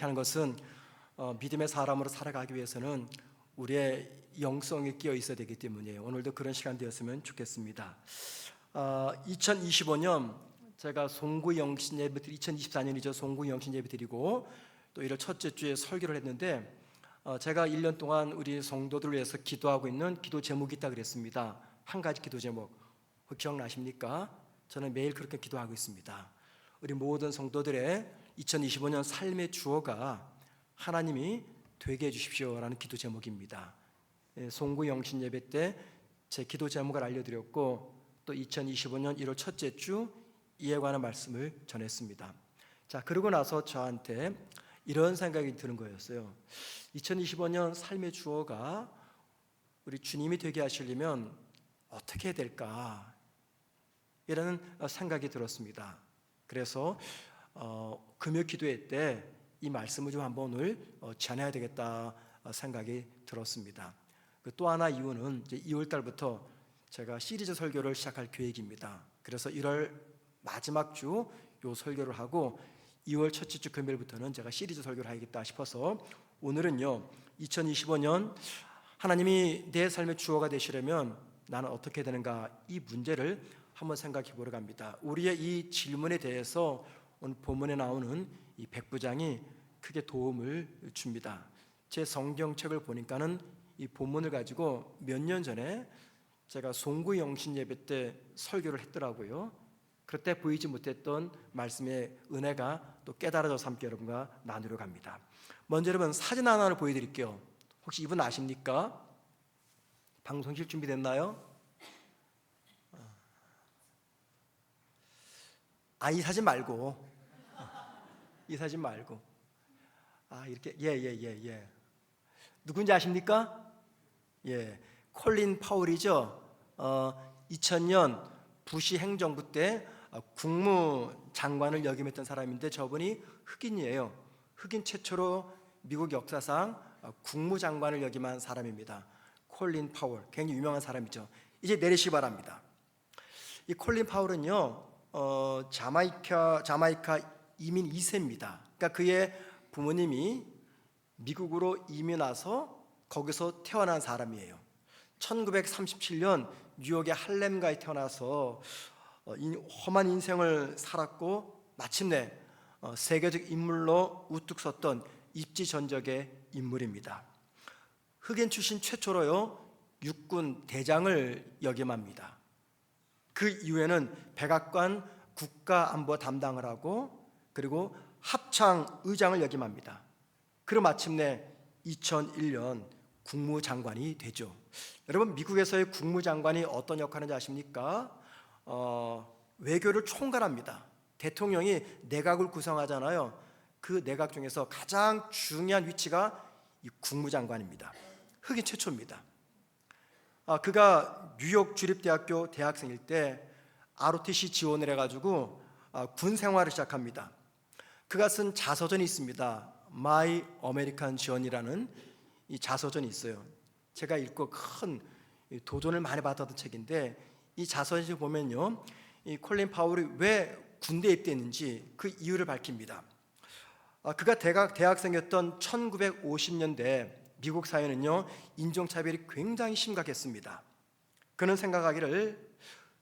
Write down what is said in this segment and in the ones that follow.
하는 것은 믿음의 사람으로 살아가기 위해서는 우리의 영성이 끼어 있어야 되기 때문이에요. 오늘도 그런 시간 되었으면 좋겠습니다. 2025년 제가 송구 영신 예배 2024년이죠. 송구 영신 예배 드리고 또 1월 첫째 주에 설교를 했는데 제가 1년 동안 우리 성도들을 위해서 기도하고 있는 기도 제목이 있다 그랬습니다. 한 가지 기도 제목 혹시 기억나십니까? 저는 매일 그렇게 기도하고 있습니다. 우리 모든 성도들의 2025년 삶의 주어가 하나님이 되게 해주십시오라는 기도 제목입니다. 송구 영신 예배 때 제 기도 제목을 알려드렸고 또 2025년 1월 첫째 주 이에 관한 말씀을 전했습니다. 자, 그러고 나서 저한테 이런 생각이 드는 거였어요. 2025년 삶의 주어가 우리 주님이 되게 하시려면 어떻게 해야 될까? 이라는 생각이 들었습니다. 그래서 금요 기도회 때 이 말씀을 좀 한번 오늘 전해야 되겠다 생각이 들었습니다. 또 하나 이유는 이제 2월 달부터 제가 시리즈 설교를 시작할 계획입니다. 그래서 1월 마지막 주 요 설교를 하고 2월 첫째 주 금요일부터는 제가 시리즈 설교를 하겠다 싶어서 오늘은요 2025년 하나님이 내 삶의 주어가 되시려면 나는 어떻게 되는가 이 문제를 한번 생각해 보려 합니다. 우리의 이 질문에 대해서 오늘 본문에 나오는 이 백부장이 크게 도움을 줍니다. 제 성경책을 보니까는 이 본문을 가지고 몇 년 전에 제가 송구 영신 예배 때 설교를 했더라고요. 그때 보이지 못했던 말씀의 은혜가 또 깨달아져서 함께 여러분과 나누려 합니다. 먼저 여러분 사진 하나를 보여드릴게요. 혹시 이분 아십니까? 방송실 준비됐나요? 이 사진 말고 이 사진 말고 이렇게 예. 누군지 아십니까? 예, 콜린 파월이죠. 2000년 부시 행정부 때 국무장관을 역임했던 사람인데 저분이 흑인이에요. 흑인 최초로 미국 역사상 국무장관을 역임한 사람입니다. 콜린 파월, 굉장히 유명한 사람이죠. 이제 내리시기 바랍니다. 이 콜린 파월은요 자마이카 이민 2세입니다. 그러니까 그의 부모님이 미국으로 이민 와서 거기서 태어난 사람이에요. 1937년 뉴욕의 할렘가에 태어나서 험한 인생을 살았고 마침내 세계적 인물로 우뚝 섰던 입지전적의 인물입니다. 흑인 출신 최초로요 육군 대장을 역임합니다. 그 이후에는 백악관 국가안보 담당을 하고 그리고 합창의장을 역임합니다. 그리고 마침내 2001년 국무장관이 되죠. 여러분 미국에서의 국무장관이 어떤 역할을 하는지 아십니까? 외교를 총괄합니다. 대통령이 내각을 구성하잖아요. 그 내각 중에서 가장 중요한 위치가 이 국무장관입니다. 흑인 최초입니다. 그가 뉴욕 주립대학교 대학생일 때 ROTC 지원을 해가지고 군 생활을 시작합니다. 그가 쓴 자서전이 있습니다. My American Journey라는 이 자서전이 있어요. 제가 읽고 큰 도전을 많이 받았던 책인데 이 자서전을 보면요, 이 콜린 파월이 왜 군대에 입대했는지 그 이유를 밝힙니다. 그가 대학생이었던 1950년대 미국 사회는요 인종차별이 굉장히 심각했습니다. 그는 생각하기를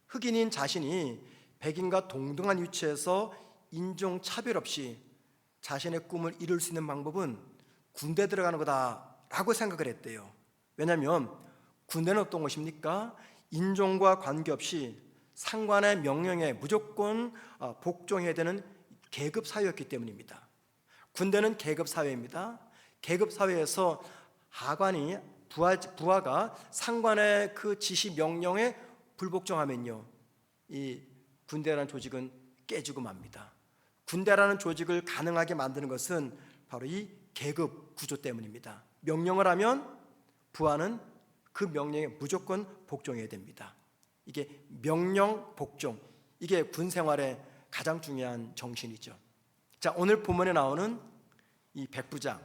흑인인 자신이 백인과 동등한 위치에서 인종차별 없이 자신의 꿈을 이룰 수 있는 방법은 군대 들어가는 거다라고 생각을 했대요. 왜냐하면 군대는 어떤 것입니까? 인종과 관계없이 상관의 명령에 무조건 복종해야 되는 계급 사회였기 때문입니다. 군대는 계급 사회입니다. 계급 사회에서 하관이 부하가 상관의 그 지시 명령에 불복종하면요 이 군대라는 조직은 깨지고 맙니다. 군대라는 조직을 가능하게 만드는 것은 바로 이 계급 구조 때문입니다. 명령을 하면 부하는 그 명령에 무조건 복종해야 됩니다. 이게 명령 복종, 이게 군 생활의 가장 중요한 정신이죠. 자, 오늘 본문에 나오는 이 백부장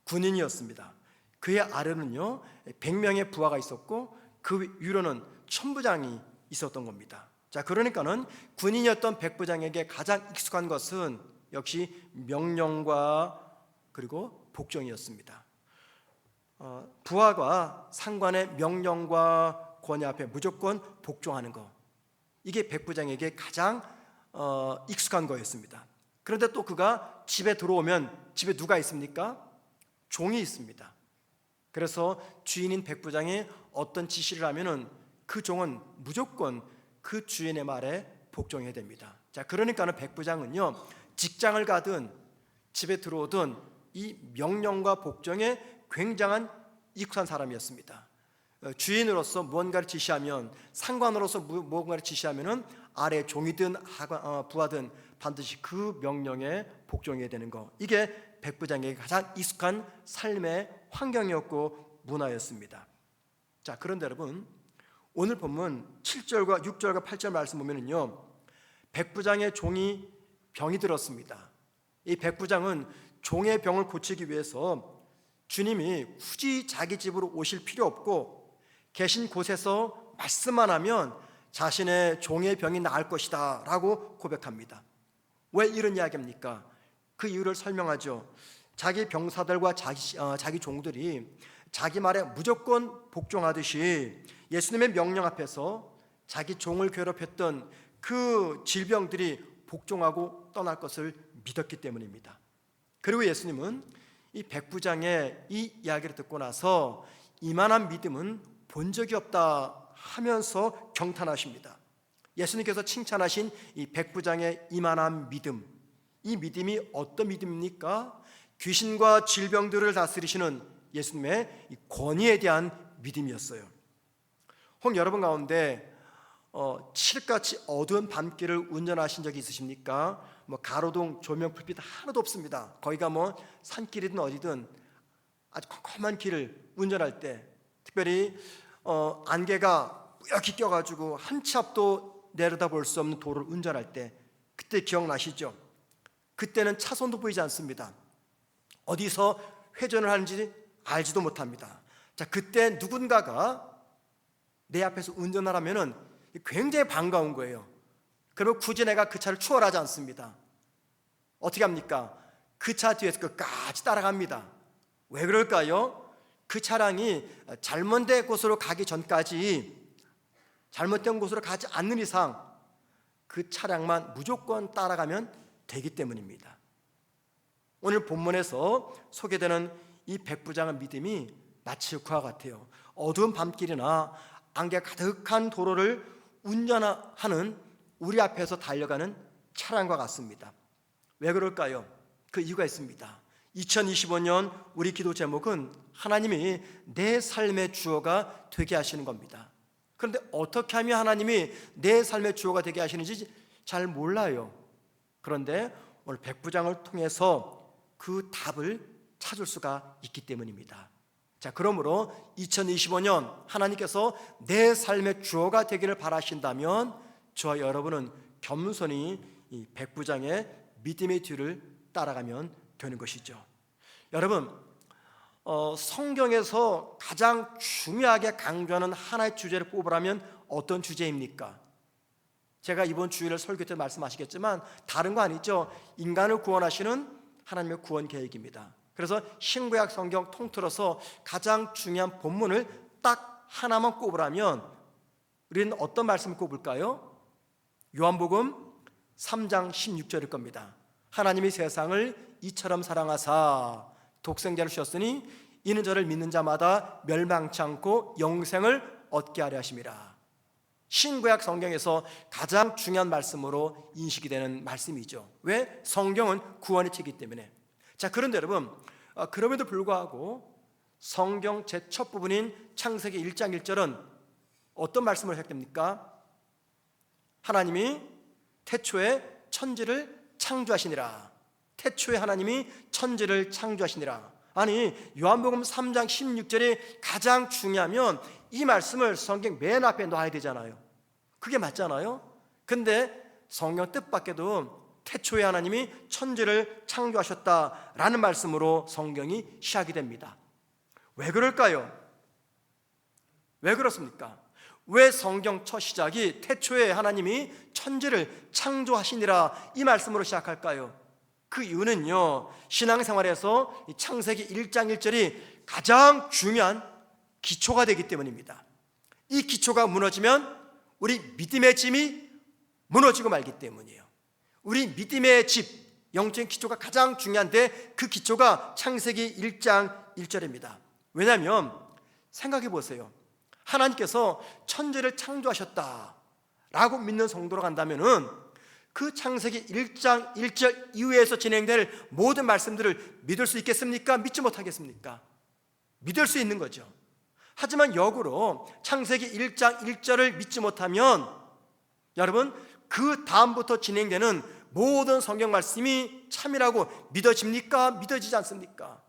군인이었습니다. 그의 아래는요 100명의 부하가 있었고 그 위로는 천부장이 있었던 겁니다. 자, 그러니까는 군인이었던 백부장에게 가장 익숙한 것은 역시 명령과 그리고 복종이었습니다. 부하가 상관의 명령과 권위 앞에 무조건 복종하는 것, 이게 백부장에게 가장 익숙한 거였습니다. 그런데 또 그가 집에 들어오면 집에 누가 있습니까? 종이 있습니다. 그래서 주인인 백부장이 어떤 지시를 하면은 그 종은 무조건 그 주인의 말에 복종해야 됩니다. 자, 그러니까는 백부장은요, 직장을 가든 집에 들어오든 이 명령과 복종에 굉장한 익숙한 사람이었습니다. 주인으로서 무언가를 지시하면, 상관으로서 무언가를 지시하면은 아래 종이든 부하든 반드시 그 명령에 복종해야 되는 것, 이게 백부장에게 가장 익숙한 삶의 환경이었고 문화였습니다. 자, 그런데 여러분, 오늘 본문 7절과 6절과 8절 말씀 보면은요, 백부장의 종이 병이 들었습니다. 이 백부장은 종의 병을 고치기 위해서 주님이 굳이 자기 집으로 오실 필요 없고 계신 곳에서 말씀만 하면 자신의 종의 병이 나을 것이다 라고 고백합니다. 왜 이런 이야기입니까? 그 이유를 설명하죠. 자기 병사들과 자기 종들이 자기 말에 무조건 복종하듯이 예수님의 명령 앞에서 자기 종을 괴롭혔던 그 질병들이 복종하고 떠날 것을 믿었기 때문입니다. 그리고 예수님은 이 백부장의 이 이야기를 듣고 나서 이만한 믿음은 본 적이 없다 하면서 경탄하십니다. 예수님께서 칭찬하신 이 백부장의 이만한 믿음, 이 믿음이 어떤 믿음입니까? 귀신과 질병들을 다스리시는 예수님의 이 권위에 대한 믿음이었어요. 혹 여러분 가운데 칠흑같이 어두운 밤길을 운전하신 적이 있으십니까? 가로등 조명 불빛 하나도 없습니다. 거기가 산길이든 어디든 아주 컴컴한 길을 운전할 때, 특별히 안개가 뿌옇게 껴가지고 한 치 앞도 내려다볼 수 없는 도로를 운전할 때, 그때 기억나시죠? 그때는 차선도 보이지 않습니다. 어디서 회전을 하는지 알지도 못합니다. 자, 그때 누군가가 내 앞에서 운전을 하면은 굉장히 반가운 거예요. 그리고 굳이 내가 그 차를 추월하지 않습니다. 어떻게 합니까? 그 차 뒤에서 끝까지 따라갑니다. 왜 그럴까요? 그 차량이 잘못된 곳으로 가기 전까지, 잘못된 곳으로 가지 않는 이상 그 차량만 무조건 따라가면 되기 때문입니다. 오늘 본문에서 소개되는 이 백부장의 믿음이 마치 그와 같아요. 어두운 밤길이나 안개 가득한 도로를 운전하는 우리 앞에서 달려가는 차량과 같습니다. 왜 그럴까요? 그 이유가 있습니다. 2025년 우리 기도 제목은 하나님이 내 삶의 주어가 되게 하시는 겁니다. 그런데 어떻게 하면 하나님이 내 삶의 주어가 되게 하시는지 잘 몰라요. 그런데 오늘 백부장을 통해서 그 답을 찾을 수가 있기 때문입니다. 자, 그러므로 2025년 하나님께서 내 삶의 주어가 되기를 바라신다면 저와 여러분은 겸손히 이 백부장의 믿음의 뒤를 따라가면 되는 것이죠. 여러분, 성경에서 가장 중요하게 강조하는 하나의 주제를 뽑으라면 어떤 주제입니까? 제가 이번 주일을 설교 때 말씀하시겠지만 다른 거 아니죠. 인간을 구원하시는 하나님의 구원 계획입니다. 그래서 신구약 성경 통틀어서 가장 중요한 본문을 딱 하나만 꼽으라면 우리는 어떤 말씀을 꼽을까요? 요한복음 3장 16절일 겁니다. 하나님이 세상을 이처럼 사랑하사 독생자를 주셨으니 이는 저를 믿는 자마다 멸망치 않고 영생을 얻게 하려 하심이라. 신구약 성경에서 가장 중요한 말씀으로 인식이 되는 말씀이죠. 왜? 성경은 구원의 책이기 때문에. 자, 그런데 여러분, 그럼에도 불구하고 성경 제 첫 부분인 창세기 1장 1절은 어떤 말씀을 했습니까? 하나님이 태초에 천지를 창조하시니라. 태초에 하나님이 천지를 창조하시니라. 아니, 요한복음 3장 16절이 가장 중요하면 이 말씀을 성경 맨 앞에 놔야 되잖아요. 그게 맞잖아요. 근데 성경 뜻밖에도 태초에 하나님이 천지를 창조하셨다라는 말씀으로 성경이 시작이 됩니다. 왜 그럴까요? 왜 그렇습니까? 왜 성경 첫 시작이 태초에 하나님이 천지를 창조하시니라 이 말씀으로 시작할까요? 그 이유는요, 신앙생활에서 이 창세기 1장 1절이 가장 중요한 기초가 되기 때문입니다. 이 기초가 무너지면 우리 믿음의 짐이 무너지고 말기 때문이에요. 우리 믿음의 집, 영적인 기초가 가장 중요한데 그 기초가 창세기 1장 1절입니다. 왜냐하면 생각해 보세요. 하나님께서 천지를 창조하셨다라고 믿는 성도로 간다면은 그 창세기 1장 1절 이후에서 진행될 모든 말씀들을 믿을 수 있겠습니까? 믿지 못하겠습니까? 믿을 수 있는 거죠. 하지만 역으로 창세기 1장 1절을 믿지 못하면 여러분 그 다음부터 진행되는 모든 성경 말씀이 참이라고 믿어집니까? 믿어지지 않습니까?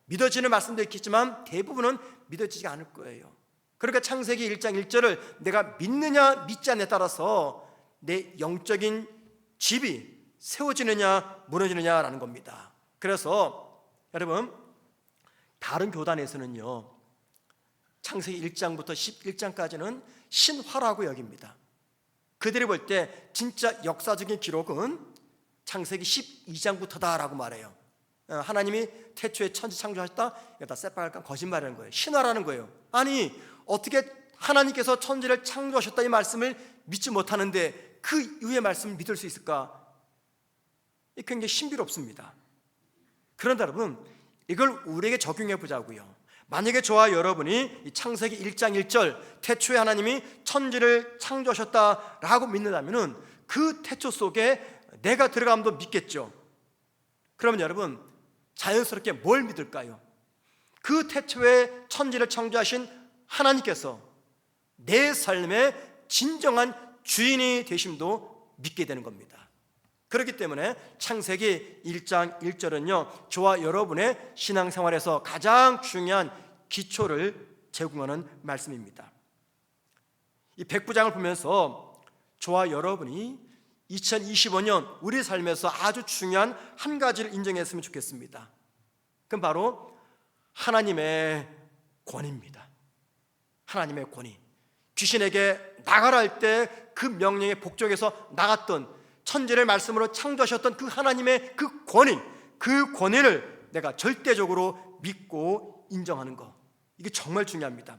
믿어지는 말씀도 있겠지만 대부분은 믿어지지 않을 거예요. 그러니까 창세기 1장 1절을 내가 믿느냐 믿지 않느냐에 따라서 내 영적인 집이 세워지느냐 무너지느냐라는 겁니다. 그래서 여러분 다른 교단에서는요 창세기 1장부터 11장까지는 신화라고 여깁니다. 그들이 볼 때 진짜 역사적인 기록은 창세기 12장부터다라고 말해요. 하나님이 태초에 천지 창조하셨다? 이거 다 새빨간 거짓말이라는 거예요. 신화라는 거예요. 아니 어떻게 하나님께서 천지를 창조하셨다 이 말씀을 믿지 못하는데 그 이후의 말씀을 믿을 수 있을까? 굉장히 신비롭습니다. 그런데 여러분 이걸 우리에게 적용해 보자고요. 만약에 저와 여러분이 이 창세기 1장 1절 태초에 하나님이 천지를 창조하셨다라고 믿는다면 그 태초 속에 내가 들어가면 믿겠죠. 그러면 여러분 자연스럽게 뭘 믿을까요? 그 태초에 천지를 창조하신 하나님께서 내 삶의 진정한 주인이 되심도 믿게 되는 겁니다. 그렇기 때문에 창세기 1장 1절은요 저와 여러분의 신앙생활에서 가장 중요한 기초를 제공하는 말씀입니다. 이 백부장을 보면서 저와 여러분이 2025년 우리 삶에서 아주 중요한 한 가지를 인정했으면 좋겠습니다. 그건 바로 하나님의 권위입니다. 하나님의 권위. 귀신에게 나가라 할 때 그 명령에 복종해서 나갔던 천지를 말씀으로 창조하셨던 그 하나님의 그 권위, 그 권위를 내가 절대적으로 믿고 인정하는 것, 이게 정말 중요합니다.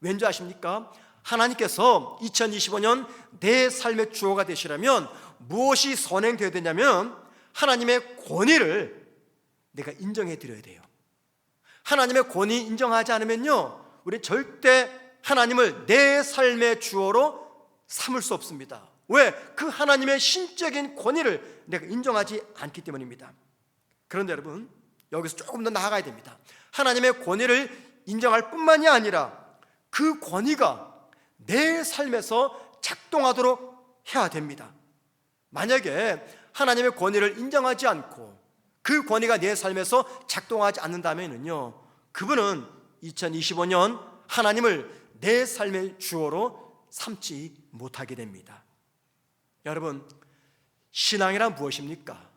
왠지 아십니까? 하나님께서 2025년 내 삶의 주어가 되시려면 무엇이 선행되어야 되냐면 하나님의 권위를 내가 인정해 드려야 돼요. 하나님의 권위 인정하지 않으면요 우리 절대 하나님을 내 삶의 주어로 삼을 수 없습니다. 왜? 그 하나님의 신적인 권위를 내가 인정하지 않기 때문입니다. 그런데 여러분 여기서 조금 더 나아가야 됩니다. 하나님의 권위를 인정할 뿐만이 아니라 그 권위가 내 삶에서 작동하도록 해야 됩니다. 만약에 하나님의 권위를 인정하지 않고 그 권위가 내 삶에서 작동하지 않는다면요 그분은 2025년 하나님을 내 삶의 주어로 삼지 못하게 됩니다. 여러분 신앙이란 무엇입니까?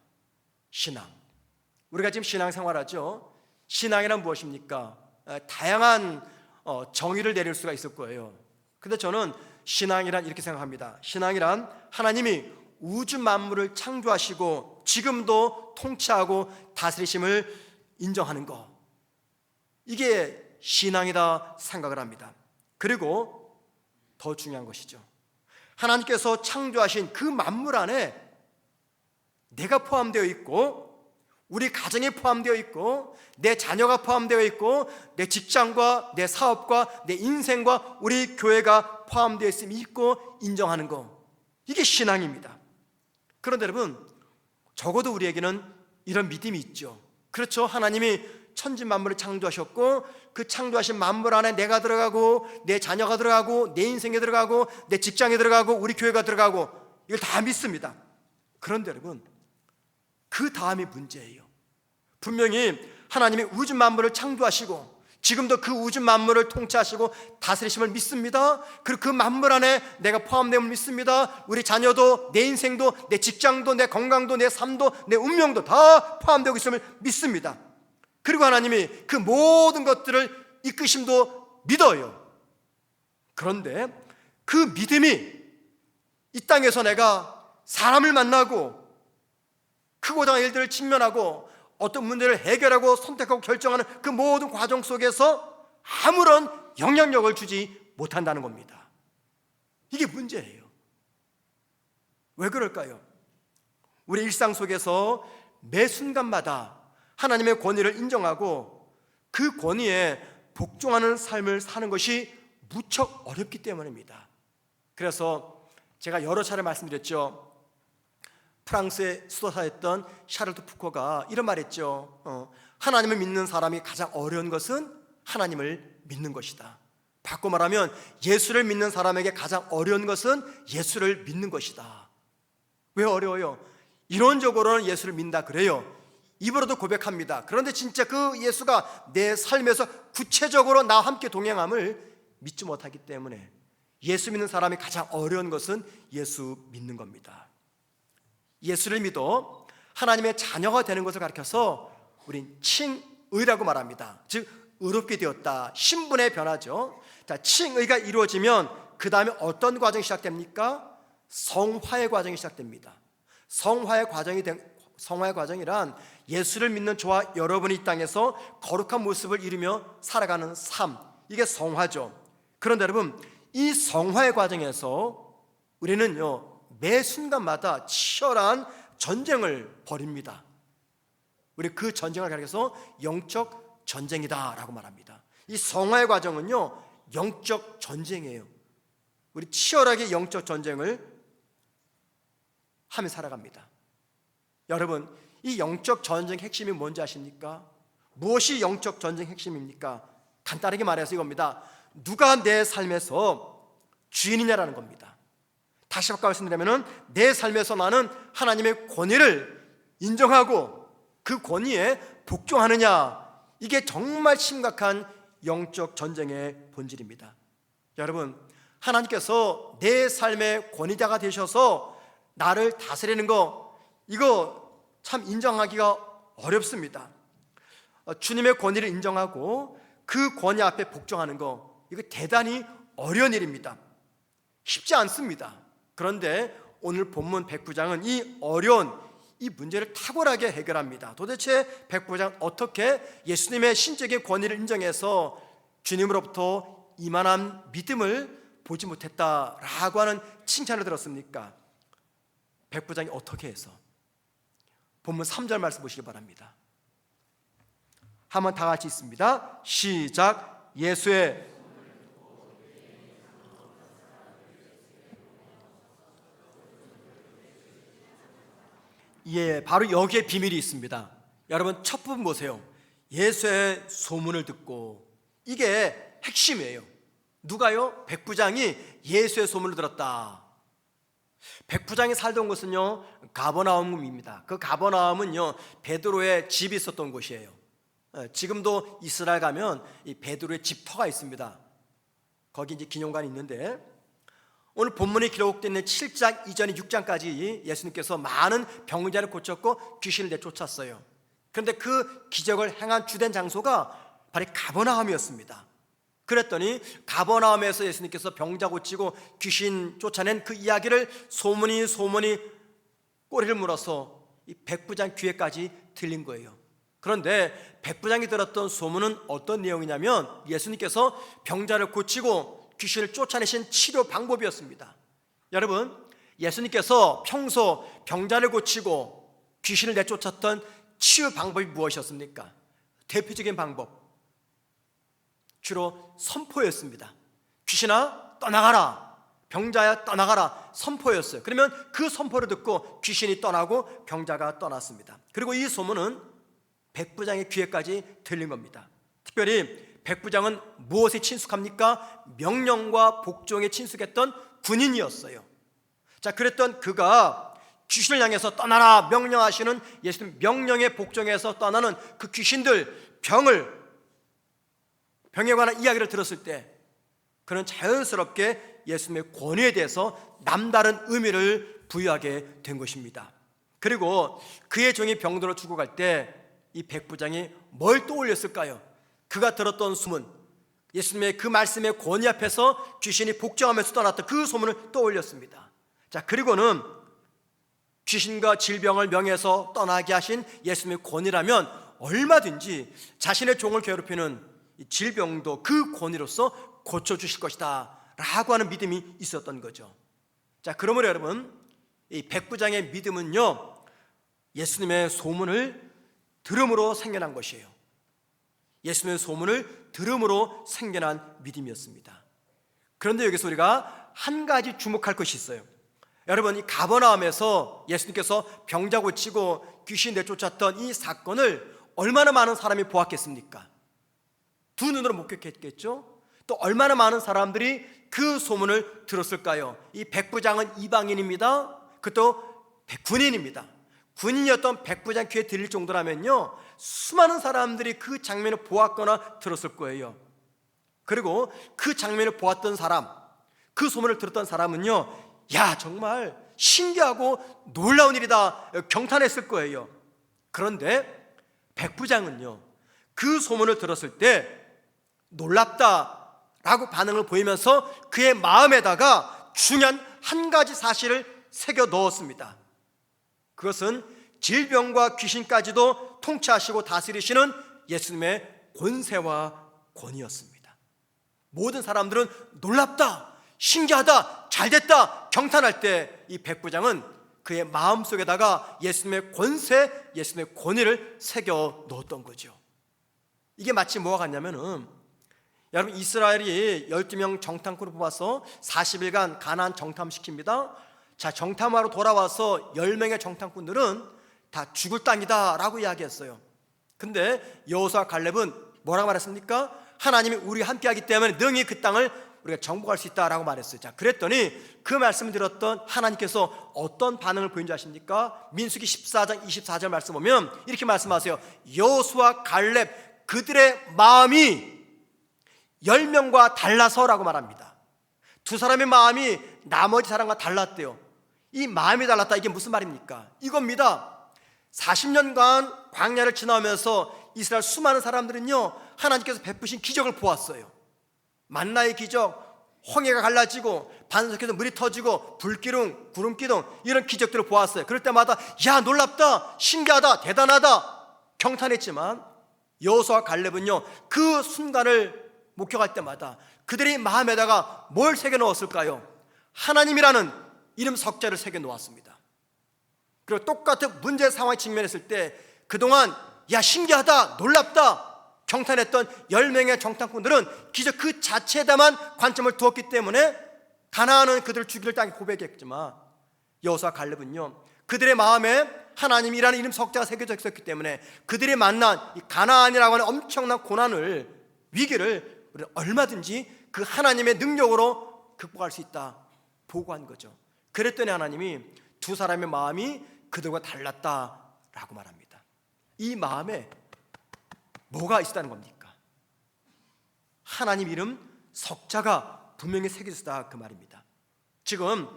신앙, 우리가 지금 신앙생활하죠. 신앙이란 무엇입니까? 다양한 정의를 내릴 수가 있을 거예요. 근데 저는 신앙이란 이렇게 생각합니다. 신앙이란 하나님이 우주 만물을 창조하시고 지금도 통치하고 다스리심을 인정하는 것, 이게 신앙이다 생각을 합니다. 그리고 더 중요한 것이죠. 하나님께서 창조하신 그 만물 안에 내가 포함되어 있고 우리 가정이 포함되어 있고 내 자녀가 포함되어 있고 내 직장과 내 사업과 내 인생과 우리 교회가 포함되어 있음을 믿고 인정하는 것, 이게 신앙입니다. 그런데 여러분 적어도 우리에게는 이런 믿음이 있죠. 그렇죠. 하나님이 천지 만물을 창조하셨고 그 창조하신 만물 안에 내가 들어가고 내 자녀가 들어가고 내 인생에 들어가고 내 직장에 들어가고 우리 교회가 들어가고 이걸 다 믿습니다. 그런데 여러분 그 다음이 문제예요. 분명히 하나님이 우주 만물을 창조하시고 지금도 그 우주 만물을 통치하시고 다스리심을 믿습니다. 그리고 그 만물 안에 내가 포함됨을 믿습니다. 우리 자녀도 내 인생도 내 직장도 내 건강도 내 삶도 내 운명도 다 포함되고 있음을 믿습니다. 그리고 하나님이 그 모든 것들을 이끄심도 믿어요. 그런데 그 믿음이 이 땅에서 내가 사람을 만나고 크고 작은 일들을 직면하고 어떤 문제를 해결하고 선택하고 결정하는 그 모든 과정 속에서 아무런 영향력을 주지 못한다는 겁니다. 이게 문제예요. 왜 그럴까요? 우리 일상 속에서 매 순간마다 하나님의 권위를 인정하고 그 권위에 복종하는 삶을 사는 것이 무척 어렵기 때문입니다. 그래서 제가 여러 차례 말씀드렸죠. 프랑스의 수도사였던 샤를드 푸코가 이런 말했죠. 하나님을 믿는 사람이 가장 어려운 것은 하나님을 믿는 것이다. 바꿔 말하면 예수를 믿는 사람에게 가장 어려운 것은 예수를 믿는 것이다. 왜 어려워요? 이론적으로는 예수를 믿는다 그래요. 입으로도 고백합니다. 그런데 진짜 그 예수가 내 삶에서 구체적으로 나와 함께 동행함을 믿지 못하기 때문에 예수 믿는 사람이 가장 어려운 것은 예수 믿는 겁니다. 예수를 믿어 하나님의 자녀가 되는 것을 가리켜서 우린 칭의라고 말합니다. 즉 의롭게 되었다, 신분의 변화죠. 자, 칭의가 이루어지면 그 다음에 어떤 과정이 시작됩니까? 성화의 과정이 시작됩니다. 성화의 과정이란 예수를 믿는 저와 여러분이 이 땅에서 거룩한 모습을 이루며 살아가는 삶, 이게 성화죠. 그런데 여러분, 이 성화의 과정에서 우리는요 매 순간마다 치열한 전쟁을 벌입니다. 우리 그 전쟁을 가리켜서 영적 전쟁이다라고 말합니다. 이 성화의 과정은요 영적 전쟁이에요. 우리 치열하게 영적 전쟁을 하며 살아갑니다. 여러분, 이 영적 전쟁 핵심이 뭔지 아십니까? 무엇이 영적 전쟁 핵심입니까? 간단하게 말해서 이겁니다. 누가 내 삶에서 주인이냐라는 겁니다. 다시 바꿔 말씀드리면 내 삶에서 나는 하나님의 권위를 인정하고 그 권위에 복종하느냐, 이게 정말 심각한 영적 전쟁의 본질입니다. 여러분, 하나님께서 내 삶의 권위자가 되셔서 나를 다스리는 거, 이거 참 인정하기가 어렵습니다. 주님의 권위를 인정하고 그 권위 앞에 복종하는 거, 이거 대단히 어려운 일입니다. 쉽지 않습니다. 그런데 오늘 본문 백부장은 이 어려운 이 문제를 탁월하게 해결합니다. 도대체 백부장은 어떻게 예수님의 신적인 권위를 인정해서 주님으로부터 이만한 믿음을 보지 못했다라고 하는 칭찬을 들었습니까? 백부장이 어떻게 해서? 본문 3절 말씀 보시기 바랍니다. 한번 다 같이 읽습니다. 시작. 예수의 바로 여기에 비밀이 있습니다. 여러분, 첫 부분 보세요. 예수의 소문을 듣고, 이게 핵심이에요. 누가요? 백부장이 예수의 소문을 들었다. 백부장이 살던 곳은요 가버나움입니다. 그 가버나움은요 베드로의 집이 있었던 곳이에요. 지금도 이스라엘 가면 이 베드로의 집터가 있습니다. 거기 이제 기념관이 있는데, 오늘 본문에 기록되어 있는 7장 이전에 6장까지 예수님께서 많은 병자를 고쳤고 귀신을 내쫓았어요. 그런데 그 기적을 행한 주된 장소가 바로 가버나움이었습니다. 그랬더니 가버나움에서 예수님께서 병자 고치고 귀신 쫓아낸 그 이야기를 소문이 꼬리를 물어서 이 백부장 귀에까지 들린 거예요. 그런데 백부장이 들었던 소문은 어떤 내용이냐면 예수님께서 병자를 고치고 귀신을 쫓아내신 치료 방법이었습니다. 여러분, 예수님께서 평소 병자를 고치고 귀신을 내쫓았던 치유 방법이 무엇이었습니까? 대표적인 방법, 주로 선포였습니다. 귀신아 떠나가라, 병자야 떠나가라, 선포였어요. 그러면 그 선포를 듣고 귀신이 떠나고 병자가 떠났습니다. 그리고 이 소문은 백부장의 귀에까지 들린 겁니다. 특별히 백부장은 무엇에 친숙합니까? 명령과 복종에 친숙했던 군인이었어요. 자, 그랬던 그가 귀신을 향해서 떠나라 명령하시는 예수님 명령에 복종해서 떠나는 그 귀신들, 병에 관한 이야기를 들었을 때 그는 자연스럽게 예수님의 권위에 대해서 남다른 의미를 부여하게 된 것입니다. 그리고 그의 종이 병들어 죽어갈 때 이 백부장이 뭘 떠올렸을까요? 그가 들었던 소문, 예수님의 그 말씀의 권위 앞에서 귀신이 복종하면서 떠났던 그 소문을 떠올렸습니다. 자, 그리고는 귀신과 질병을 명예에서 떠나게 하신 예수님의 권위라면 얼마든지 자신의 종을 괴롭히는 질병도 그 권위로서 고쳐주실 것이다 라고 하는 믿음이 있었던 거죠. 자, 그러므로 여러분, 이 백부장의 믿음은요, 예수님의 소문을 들음으로 생겨난 것이에요. 예수님의 소문을 들음으로 생겨난 믿음이었습니다. 그런데 여기서 우리가 한 가지 주목할 것이 있어요. 여러분, 이 가버나움에서 예수님께서 병자 고치고 귀신 내쫓았던 이 사건을 얼마나 많은 사람이 보았겠습니까? 두 눈으로 목격했겠죠? 또 얼마나 많은 사람들이 그 소문을 들었을까요? 이 백부장은 이방인입니다. 그것도 군인입니다. 군인이었던 백부장 귀에 들릴 정도라면요, 수많은 사람들이 그 장면을 보았거나 들었을 거예요. 그리고 그 장면을 보았던 사람, 그 소문을 들었던 사람은요, 야, 정말 신기하고 놀라운 일이다 경탄했을 거예요. 그런데 백부장은요, 그 소문을 들었을 때 놀랍다라고 반응을 보이면서 그의 마음에다가 중요한 한 가지 사실을 새겨 넣었습니다. 그것은 질병과 귀신까지도 통치하시고 다스리시는 예수님의 권세와 권위였습니다. 모든 사람들은 놀랍다, 신기하다, 잘됐다 경탄할 때 이 백부장은 그의 마음속에다가 예수님의 권세, 예수님의 권위를 새겨 넣었던 거죠. 이게 마치 뭐가 같냐면은, 여러분, 이스라엘이 12명 정탐꾼을 뽑아서 40일간 가나안 정탐시킵니다. 자, 정탐하러 돌아와서 10명의 정탐꾼들은 다 죽을 땅이다 라고 이야기했어요. 근데 여호수아와 갈렙은 뭐라고 말했습니까? 하나님이 우리와 함께하기 때문에 능히 그 땅을 우리가 정복할 수 있다라고 말했어요. 자, 그랬더니 그 말씀을 들었던 하나님께서 어떤 반응을 보인 줄 아십니까? 민수기 14장 24절 말씀 보면 이렇게 말씀하세요. 여호수아와 갈렙 그들의 마음이 10명과 달라서라고 말합니다. 두 사람의 마음이 나머지 사람과 달랐대요. 이 마음이 달랐다, 이게 무슨 말입니까? 이겁니다. 40년간 광야를 지나면서 이스라엘 수많은 사람들은요, 하나님께서 베푸신 기적을 보았어요. 만나의 기적, 홍해가 갈라지고 반석에서 물이 터지고 불기둥, 구름기둥, 이런 기적들을 보았어요. 그럴 때마다 야, 놀랍다, 신기하다, 대단하다 경탄했지만 여호수아와 갈렙은요, 그 순간을 목격할 때마다 그들이 마음에다가 뭘 새겨 넣었을까요? 하나님이라는 이름 석자를 새겨 놓았습니다. 그리고 똑같은 문제 상황에 직면했을 때 그동안 야, 신기하다, 놀랍다 경탄했던 10명의 정탐꾼들은 기적 그 자체에다만 관점을 두었기 때문에 가나안은 그들을 죽일 땅에 고백했지만 여호수아와 갈렙은요, 그들의 마음에 하나님이라는 이름 석자가 새겨져 있었기 때문에 그들이 만난 이 가나안이라고 하는 엄청난 고난을, 위기를 우리는 얼마든지 그 하나님의 능력으로 극복할 수 있다 보고한 거죠. 그랬더니 하나님이 두 사람의 마음이 그들과 달랐다라고 말합니다. 이 마음에 뭐가 있었다는 겁니까? 하나님 이름 석자가 분명히 새겨졌다 그 말입니다. 지금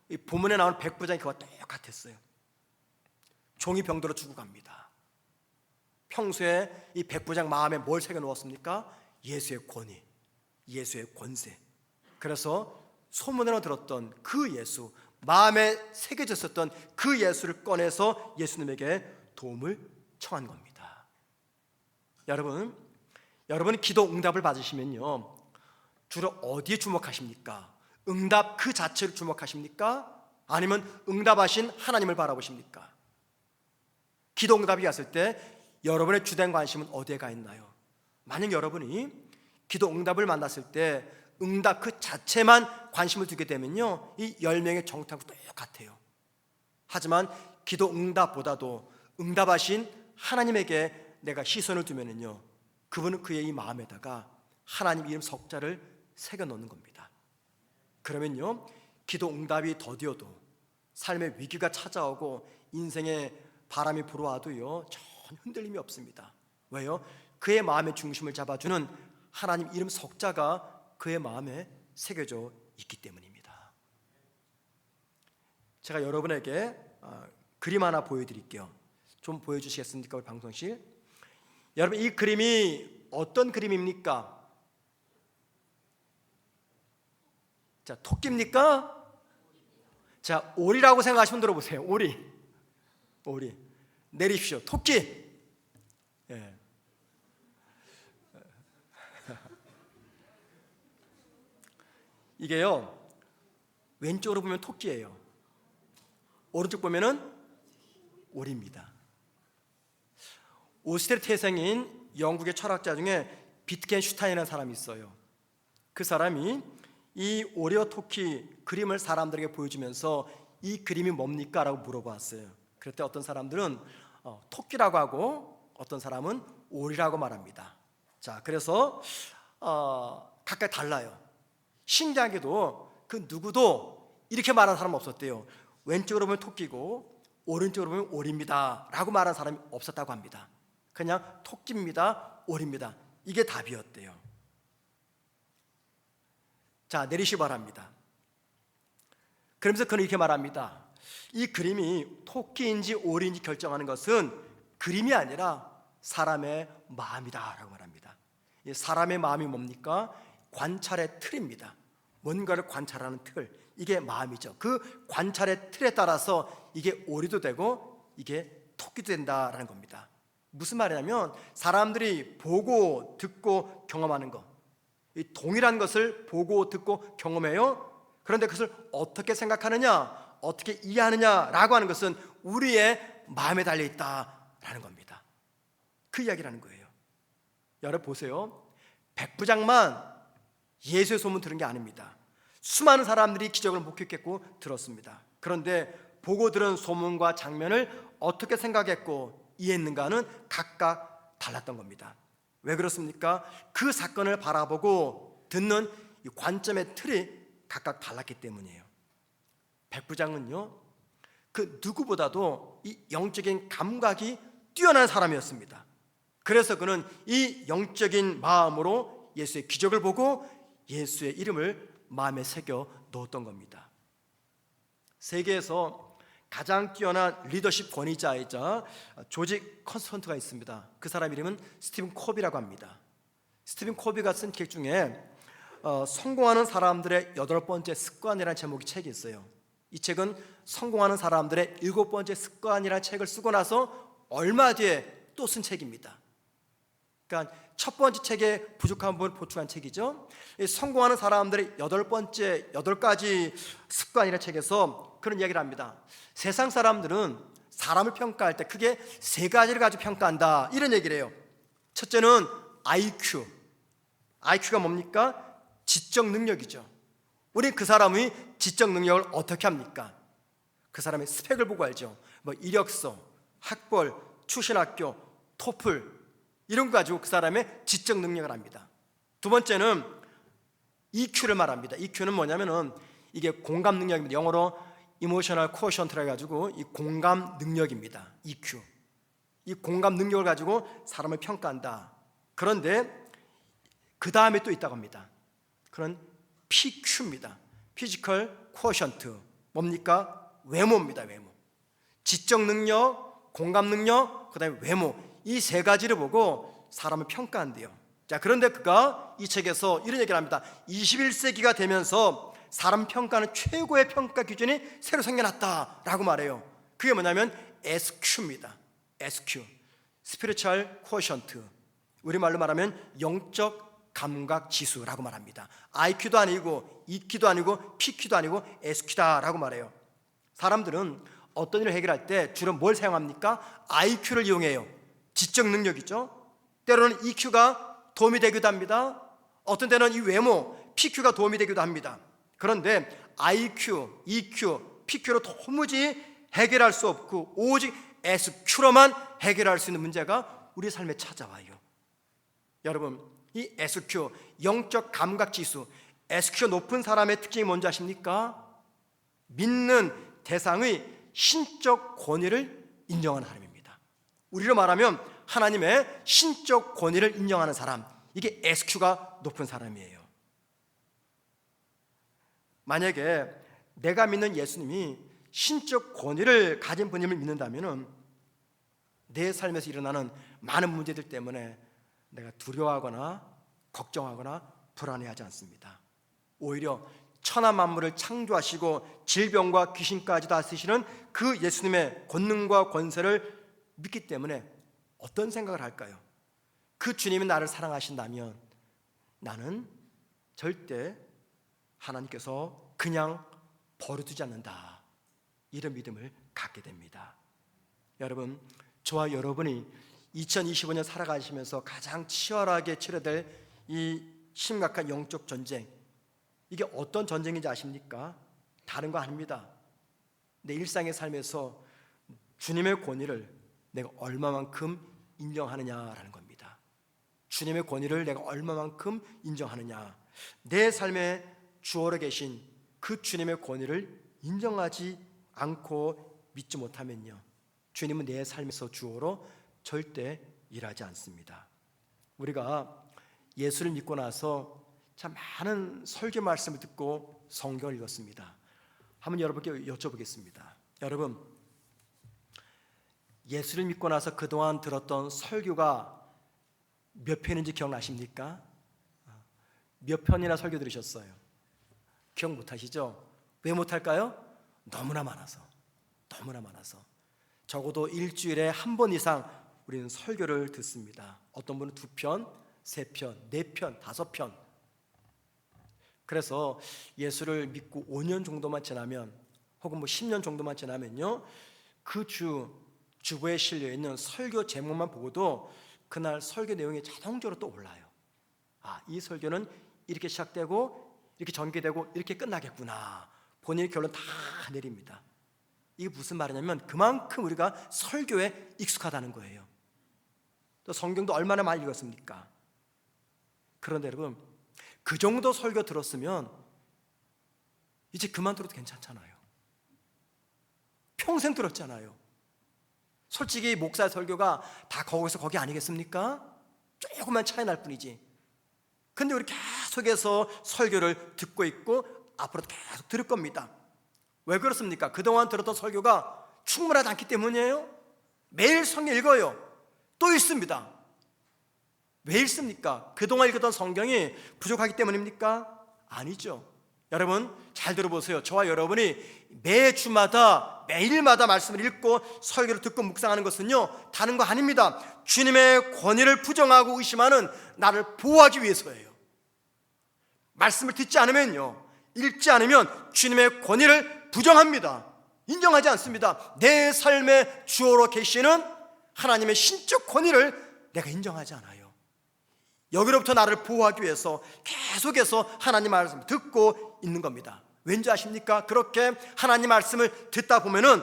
이 본문에 나오는 백부장이 그와 똑같았어요. 종이 병들어 죽어갑니다. 평소에 이 백부장 마음에 뭘 새겨 놓았습니까? 예수의 권위, 예수의 권세. 그래서 소문으로 들었던 그 예수, 마음에 새겨졌었던 그 예수를 꺼내서 예수님에게 도움을 청한 겁니다. 여러분이 기도 응답을 받으시면요, 주로 어디에 주목하십니까? 응답 그 자체를 주목하십니까? 아니면 응답하신 하나님을 바라보십니까? 기도 응답이 왔을 때 여러분의 주된 관심은 어디에 가 있나요? 만약 여러분이 기도 응답을 만났을 때 응답 그 자체만 관심을 두게 되면요, 이 10명의 정탐꾼도 똑같아요. 하지만 기도 응답보다도 응답하신 하나님에게 내가 시선을 두면은요, 그분은 그의 이 마음에다가 하나님 이름 석자를 새겨 넣는 겁니다. 그러면요, 기도 응답이 더디어도, 삶의 위기가 찾아오고 인생의 바람이 불어와도요, 전혀 흔들림이 없습니다. 왜요? 그의 마음의 중심을 잡아주는 하나님 이름 석자가 그의 마음에 새겨져 있기 때문입니다. 제가 여러분에게 그림 하나 보여드릴게요. 좀 보여주시겠습니까? 우리 방송실. 여러분, 이 그림이 어떤 그림입니까? 자, 토끼입니까? 자, 오리라고 생각하시면 들어보세요. 오리. 오리. 내리십시오. 토끼. 예. 이게요, 왼쪽으로 보면 토끼예요. 오른쪽 보면은 오리입니다. 오스트리아 태생인 영국의 철학자 중에 비트겐슈타인이라는 사람이 있어요. 그 사람이 이 오리와 토끼 그림을 사람들에게 보여주면서 이 그림이 뭡니까? 라고 물어봤어요. 그럴 때 어떤 사람들은 토끼라고 하고 어떤 사람은 오리라고 말합니다. 자, 그래서 각각 달라요. 신기하게도 그 누구도 이렇게 말하는 사람은 없었대요. 왼쪽으로 보면 토끼고 오른쪽으로 보면 오리입니다 라고 말하는 사람이 없었다고 합니다. 그냥 토끼입니다, 오리입니다, 이게 답이었대요. 자, 내리시 바랍니다. 그러면서 그는 이렇게 말합니다. 이 그림이 토끼인지 오리인지 결정하는 것은 그림이 아니라 사람의 마음이다 라고 말합니다. 이 사람의 마음이 뭡니까? 관찰의 틀입니다. 뭔가를 관찰하는 틀, 이게 마음이죠. 그 관찰의 틀에 따라서 이게 오리도 되고 이게 토끼도 된다라는 겁니다. 무슨 말이냐면 사람들이 보고 듣고 경험하는 것, 이 동일한 것을 보고 듣고 경험해요. 그런데 그것을 어떻게 생각하느냐, 어떻게 이해하느냐라고 하는 것은 우리의 마음에 달려 있다라는 겁니다. 그 이야기라는 거예요. 여러분 보세요. 백부장만 예수의 소문 들은 게 아닙니다. 수많은 사람들이 기적을 목격했고 들었습니다. 그런데 보고 들은 소문과 장면을 어떻게 생각했고 이해했는가는 각각 달랐던 겁니다. 왜 그렇습니까? 그 사건을 바라보고 듣는 이 관점의 틀이 각각 달랐기 때문이에요. 백부장은요, 그 누구보다도 이 영적인 감각이 뛰어난 사람이었습니다. 그래서 그는 이 영적인 마음으로 예수의 기적을 보고 예수의 이름을 마음에 새겨 넣었던 겁니다. 세계에서 가장 뛰어난 리더십 권위자이자 조직 컨설턴트가 있습니다. 그 사람 이름은 스티븐 코비라고 합니다. 스티븐 코비가 쓴 책 중에 성공하는 사람들의 8번째 습관이라는 제목의 책이 있어요. 이 책은 성공하는 사람들의 7번째 습관이라는 책을 쓰고 나서 얼마 뒤에 또 쓴 책입니다. 그러니까 첫 번째 책에 부족한 부분을 보충한 책이죠. 성공하는 사람들의 8가지 습관이라는 책에서 그런 이야기를 합니다. 세상 사람들은 사람을 평가할 때 크게 3가지를 가지고 평가한다, 이런 얘기를 해요. 첫째는 IQ. IQ가 뭡니까? 지적 능력이죠. 우리 그 사람의 지적 능력을 어떻게 합니까? 그 사람의 스펙을 보고 알죠. 뭐 이력서, 학벌, 출신 학교, 토플 이런 거 가지고 그 사람의 지적 능력을 압니다. 두 번째는 EQ를 말합니다. EQ는 뭐냐면은 이게 공감 능력입니다. 영어로 Emotional Quotient라 해가지고 이 공감 능력입니다. EQ. 이 공감 능력을 가지고 사람을 평가한다. 그런데 그 다음에 또 있다고 합니다. 그런 PQ입니다. Physical Quotient. 뭡니까? 외모입니다. 외모. 지적 능력, 공감 능력, 그 다음에 외모, 이 3가지를 보고 사람을 평가한대요. 자, 그런데 그가 이 책에서 이런 얘기를 합니다. 21세기가 되면서 사람 평가는 최고의 평가 기준이 새로 생겨났다라고 말해요. 그게 뭐냐면 SQ입니다. SQ, Spiritual Quotient. 우리말로 말하면 영적 감각 지수라고 말합니다. IQ도 아니고 EQ도 아니고 PQ도 아니고 SQ다라고 말해요. 사람들은 어떤 일을 해결할 때 주로 뭘 사용합니까? IQ를 이용해요. 지적 능력이죠. 때로는 EQ가 도움이 되기도 합니다. 어떤 때는 이 외모, PQ가 도움이 되기도 합니다. 그런데 IQ, EQ, PQ로 도무지 해결할 수 없고 오직 SQ로만 해결할 수 있는 문제가 우리 삶에 찾아와요. 여러분, 이 SQ, 영적 감각 지수, SQ가 높은 사람의 특징이 뭔지 아십니까? 믿는 대상의 신적 권위를 인정하는 사람입니다. 우리로 말하면 하나님의 신적 권위를 인정하는 사람, 이게 SQ가 높은 사람이에요. 만약에 내가 믿는 예수님이 신적 권위를 가진 분임을 믿는다면 내 삶에서 일어나는 많은 문제들 때문에 내가 두려워하거나 걱정하거나 불안해하지 않습니다. 오히려 천하 만물을 창조하시고 질병과 귀신까지 다스리시는 그 예수님의 권능과 권세를 믿기 때문에 어떤 생각을 할까요? 그 주님이 나를 사랑하신다면 나는 절대 하나님께서 그냥 버려두지 않는다, 이런 믿음을 갖게 됩니다. 여러분, 저와 여러분이 2025년 살아가시면서 가장 치열하게 치러될 이 심각한 영적 전쟁, 이게 어떤 전쟁인지 아십니까? 다른 거 아닙니다. 내 일상의 삶에서 주님의 권위를 내가 얼마만큼 인정하느냐라는 겁니다. 주님의 권위를 내가 얼마만큼 인정하느냐. 내 삶에 주어로 계신 그 주님의 권위를 인정하지 않고 믿지 못하면요, 주님은 내 삶에서 주어로 절대 일하지 않습니다. 우리가 예수를 믿고 나서 참 많은 설교 말씀을 듣고 성경을 읽었습니다. 한번 여러분께 여쭤보겠습니다. 여러분, 예수를 믿고 나서 그동안 들었던 설교가 몇 편인지 기억나십니까? 몇 편이나 설교 들으셨어요? 기억 못하시죠? 왜 못할까요? 너무나 많아서. 적어도 일주일에 한 번 이상 우리는 설교를 듣습니다. 어떤 분은 2편, 3편, 4편, 5편. 그래서 예수를 믿고 5년 정도만 지나면, 혹은 10년 정도만 지나면요, 그 주보에 실려 있는 설교 제목만 보고도 그날 설교 내용이 자동적으로 또 올라요. 이 설교는 이렇게 시작되고 이렇게 전개되고 이렇게 끝나겠구나. 본인의 결론 다 내립니다. 이게 무슨 말이냐면 그만큼 우리가 설교에 익숙하다는 거예요. 또 성경도 얼마나 많이 읽었습니까? 그런데 여러분, 그 정도 설교 들었으면 이제 그만 들어도 괜찮잖아요. 평생 들었잖아요. 솔직히 목사 설교가 다 거기서 거기 아니겠습니까? 조금만 차이 날 뿐이지. 근데 우리 계속해서 설교를 듣고 있고 앞으로도 계속 들을 겁니다. 왜 그렇습니까? 그동안 들었던 설교가 충분하지 않기 때문이에요. 매일 성경 읽어요. 또 읽습니다. 왜 읽습니까? 그동안 읽었던 성경이 부족하기 때문입니까? 아니죠. 여러분 잘 들어보세요. 저와 여러분이 매주마다 매일마다 말씀을 읽고 설교를 듣고 묵상하는 것은요, 다른 거 아닙니다. 주님의 권위를 부정하고 의심하는 나를 보호하기 위해서예요. 말씀을 듣지 않으면요, 읽지 않으면 주님의 권위를 부정합니다. 인정하지 않습니다. 내 삶의 주어로 계시는 하나님의 신적 권위를 내가 인정하지 않아요. 여기로부터 나를 보호하기 위해서 계속해서 하나님 말씀을 듣고 있는 겁니다. 왠지 아십니까? 그렇게 하나님 말씀을 듣다 보면은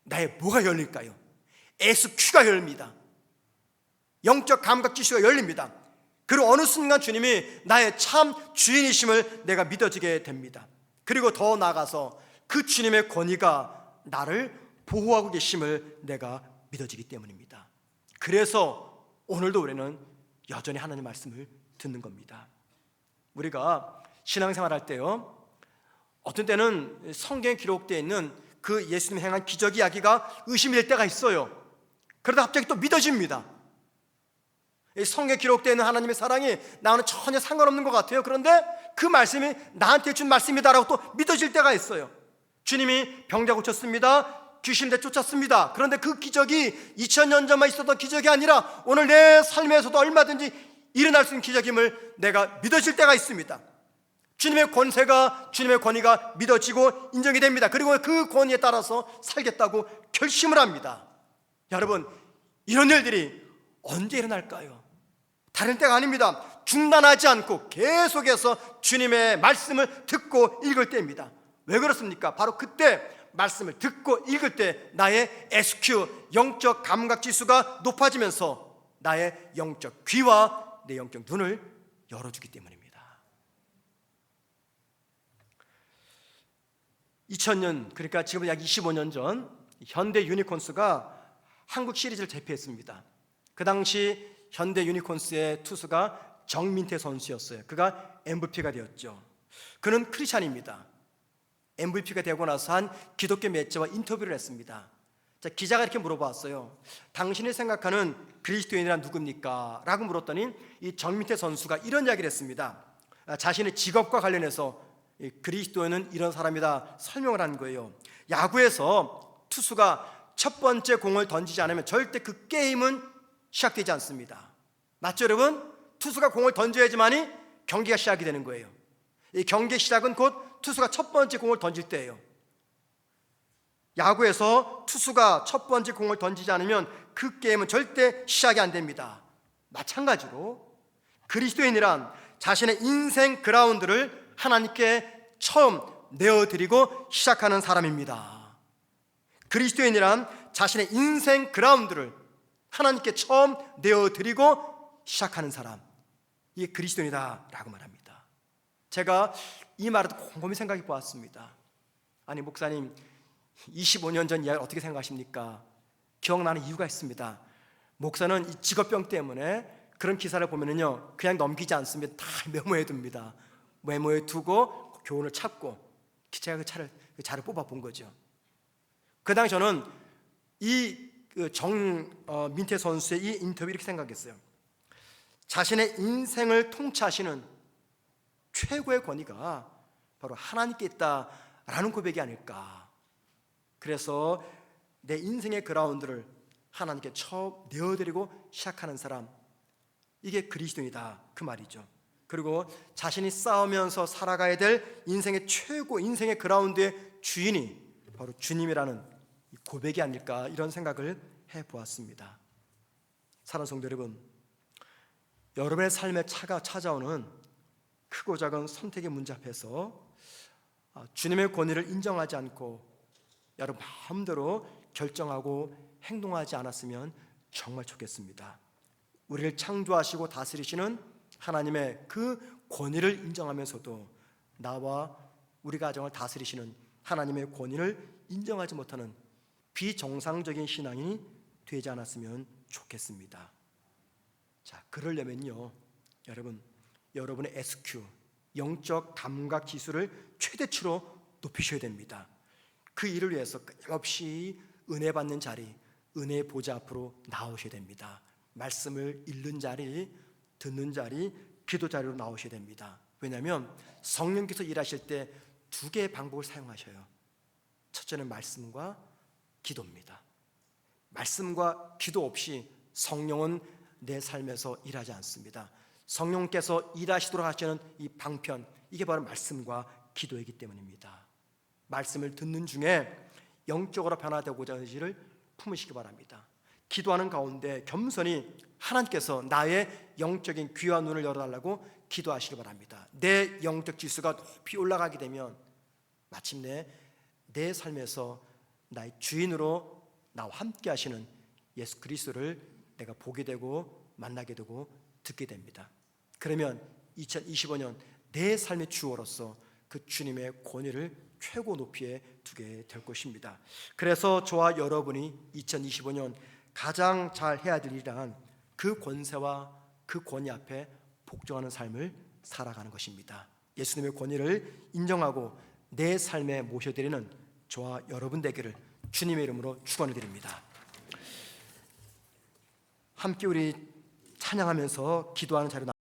나의 뭐가 열릴까요? SQ가 열립니다. 영적 감각 지수가 열립니다. 그리고 어느 순간 주님이 나의 참 주인이심을 내가 믿어지게 됩니다. 그리고 더 나아가서 그 주님의 권위가 나를 보호하고 계심을 내가 믿어지기 때문입니다. 그래서 오늘도 우리는 여전히 하나님 말씀을 듣는 겁니다. 우리가 신앙생활 할 때요, 어떤 때는 성경에 기록되어 있는 그 예수님이 행한 기적 이야기가 의심이 될 때가 있어요. 그러다 갑자기 또 믿어집니다. 성경에 기록되어 있는 하나님의 사랑이 나와는 전혀 상관없는 것 같아요. 그런데 그 말씀이 나한테 준 말씀이다라고 또 믿어질 때가 있어요. 주님이 병자 고쳤습니다. 귀신 내쫓았습니다. 그런데 그 기적이 2000년 전만 있었던 기적이 아니라 오늘 내 삶에서도 얼마든지 일어날 수 있는 기적임을 내가 믿어질 때가 있습니다. 주님의 권세가, 주님의 권위가 믿어지고 인정이 됩니다. 그리고 그 권위에 따라서 살겠다고 결심을 합니다. 여러분, 이런 일들이 언제 일어날까요? 다른 때가 아닙니다. 중단하지 않고 계속해서 주님의 말씀을 듣고 읽을 때입니다. 왜 그렇습니까? 바로 그때 말씀을 듣고 읽을 때 나의 SQ, 영적 감각 지수가 높아지면서 나의 영적 귀와 내 영적 눈을 열어주기 때문입니다. 2000년, 그러니까 지금 약 25년 전 현대 유니콘스가 한국 시리즈를 제패했습니다. 그 당시 현대 유니콘스의 투수가 정민태 선수였어요. 그가 MVP가 되었죠. 그는 크리스찬입니다. MVP가 되고 나서 한 기독교 매체와 인터뷰를 했습니다. 자, 기자가 이렇게 물어봤어요. 당신이 생각하는 그리스도인이란 누굽니까? 라고 물었더니 이 정민태 선수가 이런 이야기를 했습니다. 자신의 직업과 관련해서 이 그리스도인은 이런 사람이다 설명을 한 거예요. 야구에서 투수가 첫 번째 공을 던지지 않으면 절대 그 게임은 시작되지 않습니다. 맞죠 여러분? 투수가 공을 던져야지만이 경기가 시작이 되는 거예요. 이 경기의 시작은 곧 투수가 첫 번째 공을 던질 때예요. 야구에서 투수가 첫 번째 공을 던지지 않으면 그 게임은 절대 시작이 안 됩니다. 마찬가지로 그리스도인이란 자신의 인생 그라운드를 하나님께 처음 내어드리고 시작하는 사람입니다. 그리스도인이란 자신의 인생 그라운드를 하나님께 처음 내어드리고 시작하는 사람, 이게 그리스도인이다라고 말합니다. 제가 이 말을 곰곰이 생각해 보았습니다. 아니 목사님 25년 전 이야기 어떻게 생각하십니까? 기억나는 이유가 있습니다. 목사는 이 직업병 때문에 그런 기사를 보면은요 그냥 넘기지 않습니다. 다 메모해 둡니다. 메모해 두고 교훈을 찾고 제가 그 자를 뽑아 본 거죠. 그 당시 저는 이 민태 선수의 이 인터뷰 이렇게 생각했어요. 자신의 인생을 통치하시는 최고의 권위가 바로 하나님께 있다라는 고백이 아닐까. 그래서 내 인생의 그라운드를 하나님께 처음 내어드리고 시작하는 사람, 이게 그리스도인이다 그 말이죠. 그리고 자신이 싸우면서 살아가야 될 인생의 최고, 인생의 그라운드의 주인이 바로 주님이라는 고백이 아닐까, 이런 생각을 해보았습니다. 사랑하는 성도 여러분, 여러분의 삶에 찾아오는 크고 작은 선택의 문제 앞에서 주님의 권위를 인정하지 않고 여러분 마음대로 결정하고 행동하지 않았으면 정말 좋겠습니다. 우리를 창조하시고 다스리시는 하나님의 그 권위를 인정하면서도 나와 우리 가정을 다스리시는 하나님의 권위를 인정하지 못하는 비정상적인 신앙이 되지 않았으면 좋겠습니다. 자, 그러려면요 여러분의 SQ, 영적 감각 지수를 최대치로 높이셔야 됩니다. 그 일을 위해서 끊임없이 은혜 받는 자리, 은혜의 보좌 앞으로 나오셔야 됩니다. 말씀을 읽는 자리, 듣는 자리, 기도 자리로 나오셔야 됩니다. 왜냐하면 성령께서 일하실 때 두 개의 방법을 사용하셔요. 첫째는 말씀과 기도입니다. 말씀과 기도 없이 성령은 내 삶에서 일하지 않습니다. 성령께서 일하시도록 하시는 이 방편, 이게 바로 말씀과 기도이기 때문입니다. 말씀을 듣는 중에 영적으로 변화되고자 하는 의지를 품으시기 바랍니다. 기도하는 가운데 겸손히 하나님께서 나의 영적인 귀와 눈을 열어달라고 기도하시기 바랍니다. 내 영적 지수가 높이 올라가게 되면 마침내 내 삶에서 나의 주인으로 나와 함께 하시는 예수 그리스도를 내가 보게 되고 만나게 되고 듣게 됩니다. 그러면 2025년 내 삶의 주어로서 그 주님의 권위를 최고 높이에 두게 될 것입니다. 그래서 저와 여러분이 2025년 가장 잘 해야 될 일은 그 권세와 그 권위 앞에 복종하는 삶을 살아가는 것입니다. 예수님의 권위를 인정하고 내 삶에 모셔드리는 저와 여러분 되기를 주님의 이름으로 축원을 드립니다. 함께 우리 찬양하면서 기도하는 자리로